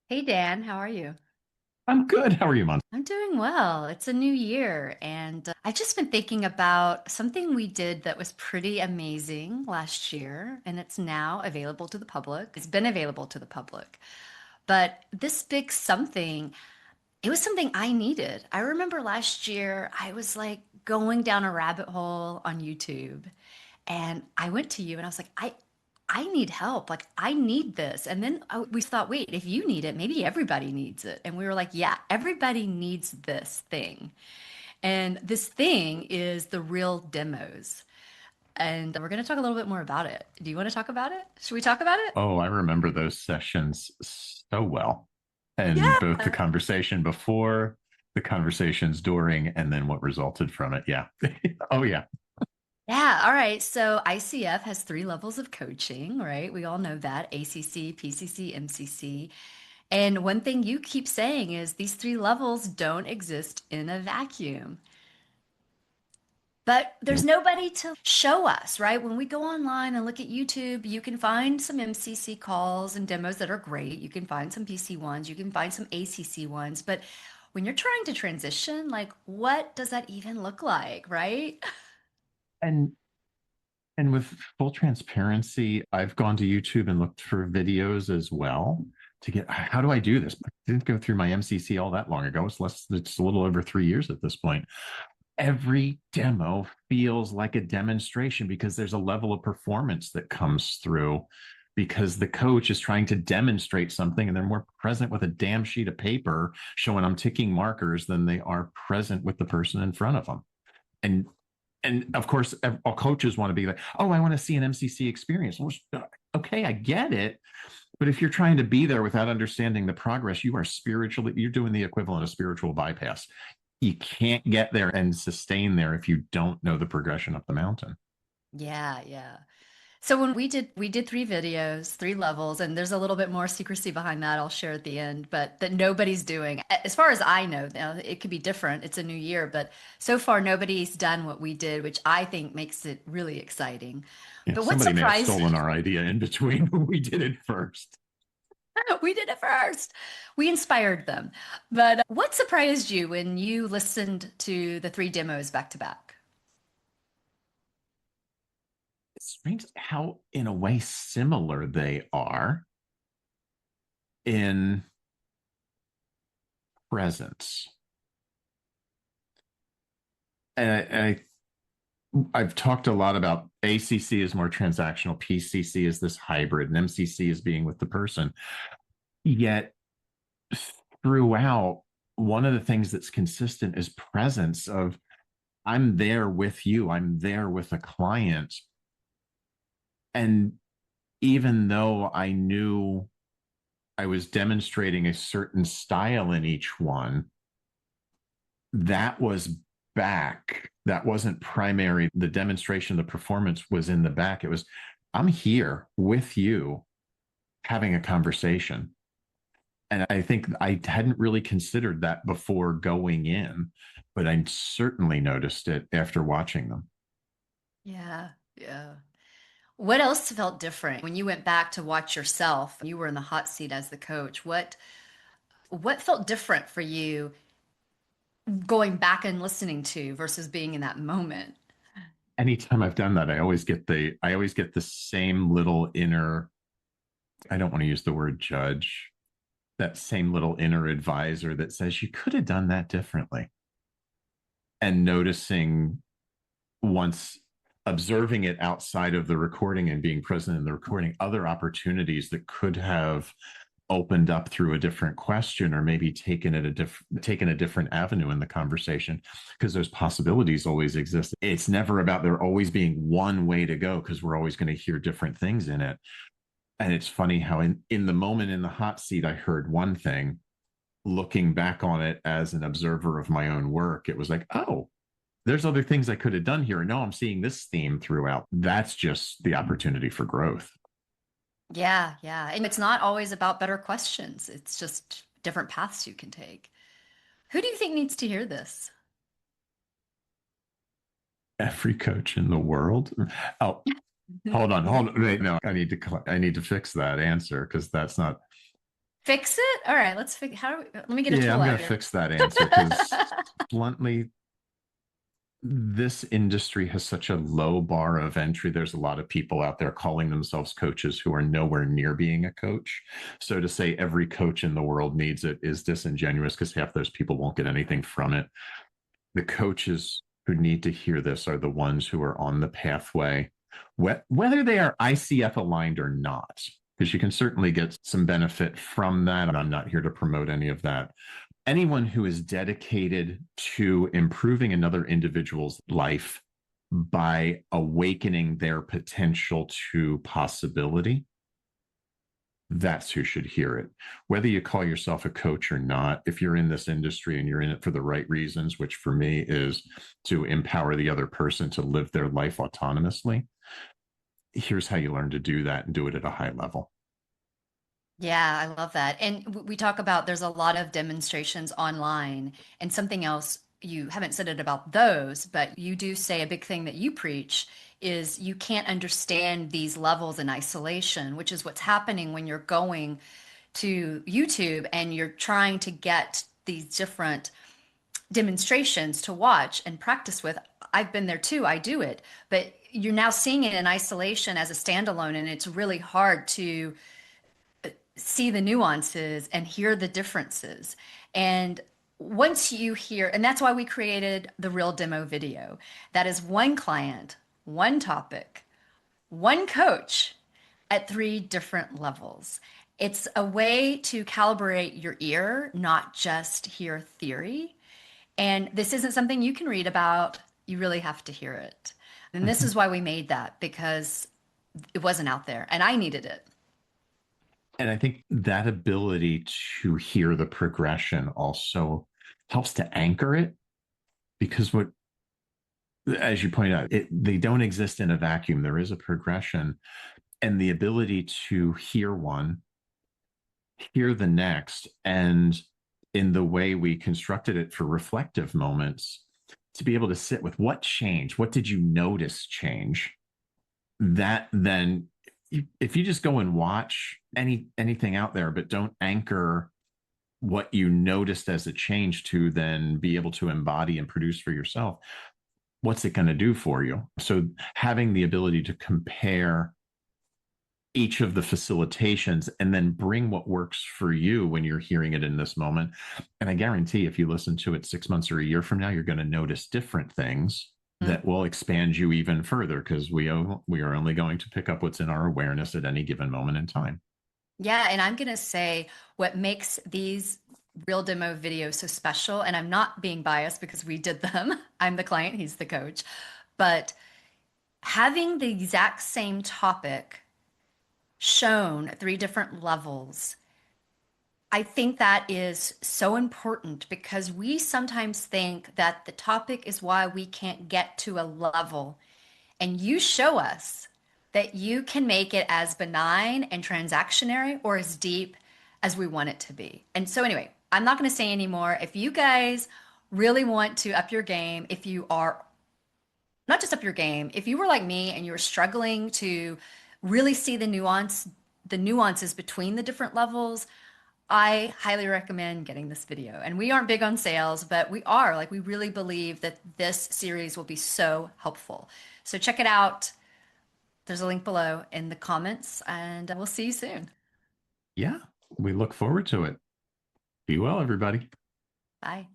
Hey Dan, how are you? I'm good. How are you, Mon? I'm doing well. It's a new year, and I've just been thinking about something we did that was pretty amazing last year, and it's now available to the public. It's been available to the public. But this big something, it was something I needed. I remember last year I was like going down a rabbit hole on YouTube, and I went to you and I was like, I need help. Like, I need this. And then we thought, wait, if you need it, maybe everybody needs it. And we were like, yeah, everybody needs this thing. And this thing is the real demos. And we're going to talk a little bit more about it. Do you want to talk about it? Should we talk about it? Oh, I remember those sessions so well. And both the Yeah. conversation before, the conversations during, and then what resulted from it. Yeah. Oh, yeah. Yeah. All right. So ICF has three levels of coaching, right? We all know that: ACC, PCC, MCC. And one thing you keep saying is these three levels don't exist in a vacuum. But there's Nope. nobody to show us, right? When we go online and look at YouTube, you can find some MCC calls and demos that are great. You can find some PC ones, you can find some ACC ones. But when you're trying to transition, like, what does that even look like, right? And and with full transparency, I've gone to YouTube and looked for videos as well to get how do I do this? I didn't go through my MCC all that long ago. It's a little over 3 years at this point. Every demo feels like a demonstration because there's a level of performance that comes through because the coach is trying to demonstrate something and they're more present with a damn sheet of paper showing I'm ticking markers than they are present with the person in front of them. And and of course, all coaches want to be like, oh, I want to see an MCC experience. Well, okay, I get it. But if you're trying to be there without understanding the progress, you're doing the equivalent of spiritual bypass. You can't get there and sustain there if you don't know the progression up the mountain. Yeah, yeah. So when we did three videos, three levels, and there's a little bit more secrecy behind that I'll share at the end, but that nobody's doing. As far as I know, now it could be different. It's a new year, but so far nobody's done what we did, which I think makes it really exciting. Yeah, But what somebody may have surprised stolen our idea in between. We did it first. we did it first. We inspired them. But what surprised you when you listened to the three demos back to back? It's strange how, in a way, similar they are in presence. And I've talked a lot about ACC is more transactional, PCC is this hybrid, and MCC is being with the person. Yet throughout, one of the things that's consistent is presence of I'm there with you, I'm there with a client. And even though I knew I was demonstrating a certain style in each one, that was back. That wasn't primary. The demonstration, the performance was in the back. It was, I'm here with you having a conversation. And I think I hadn't really considered that before going in, but I certainly noticed it after watching them. Yeah, yeah. What else felt different when you went back to watch yourself? You were in the hot seat as the coach. What felt different for you going back and listening to versus being in that moment? Anytime I've done that, I always get the same little inner, I don't want to use the word judge, that same little inner advisor that says you could have done that differently. And noticing once observing it outside of the recording and being present in the recording, other opportunities that could have opened up through a different question or maybe taken a different avenue in the conversation because those possibilities always exist. It's never about there always being one way to go because we're always going to hear different things in it. And it's funny how in the moment in the hot seat, I heard one thing. Looking back on it as an observer of my own work, it was like, oh, there's other things I could have done here. And now I'm seeing this theme throughout. That's just the opportunity for growth. Yeah, yeah. And it's not always about better questions. It's just different paths you can take. Who do you think needs to hear this? Every coach in the world. Oh, hold on. Wait, no, I need to fix that answer because that's not. Fix it? All right, let's fix how do we, let me get a Yeah, tool I'm out going to here. fix that answer because bluntly, this industry has such a low bar of entry. There's a lot of people out there calling themselves coaches who are nowhere near being a coach. So to say every coach in the world needs it is disingenuous because half those people won't get anything from it. The coaches who need to hear this are the ones who are on the pathway, whether they are ICF aligned or not, because you can certainly get some benefit from that. And I'm not here to promote any of that. Anyone who is dedicated to improving another individual's life by awakening their potential to possibility, that's who should hear it. Whether you call yourself a coach or not, if you're in this industry and you're in it for the right reasons, which for me is to empower the other person to live their life autonomously, here's how you learn to do that and do it at a high level. Yeah, I love that. And we talk about there's a lot of demonstrations online, and something else you haven't said it about those, but you do say a big thing that you preach is you can't understand these levels in isolation, which is what's happening when you're going to YouTube and you're trying to get these different demonstrations to watch and practice with. I've been there too, I do it, but you're now seeing it in isolation as a standalone, and it's really hard to see the nuances and hear the differences. And once you hear, and that's why we created the real demo video. That is one client, one topic, one coach at three different levels. It's a way to calibrate your ear, not just hear theory. And this isn't something you can read about. You really have to hear it. And this is why we made that, because it wasn't out there and I needed it. And I think that ability to hear the progression also helps to anchor it because what, as you point out, they don't exist in a vacuum. There is a progression, and the ability to hear one, hear the next, and in the way we constructed it for reflective moments, to be able to sit with what changed, what did you notice change? That then, if you just go and watch anything out there, but don't anchor what you noticed as a change to then be able to embody and produce for yourself, what's it going to do for you? So having the ability to compare each of the facilitations and then bring what works for you when you're hearing it in this moment. And I guarantee if you listen to it 6 months or a year from now, you're going to notice different things Mm. that will expand you even further because we are only going to pick up what's in our awareness at any given moment in time. Yeah, and I'm going to say what makes these real demo videos so special, and I'm not being biased because we did them. I'm the client, he's the coach. But having the exact same topic shown at three different levels, I think that is so important because we sometimes think that the topic is why we can't get to a level. And you show us that you can make it as benign and transactionary or as deep as we want it to be. And so, anyway, I'm not going to say anymore. If you guys really want to up your game, if you are not just up your game, if you were like me and you were struggling to really see the nuances between the different levels, I highly recommend getting this video. And we aren't big on sales, but we are. Like, we really believe that this series will be so helpful. So check it out. There's a link below in the comments, and we'll see you soon. Yeah, we look forward to it. Be well, everybody. Bye.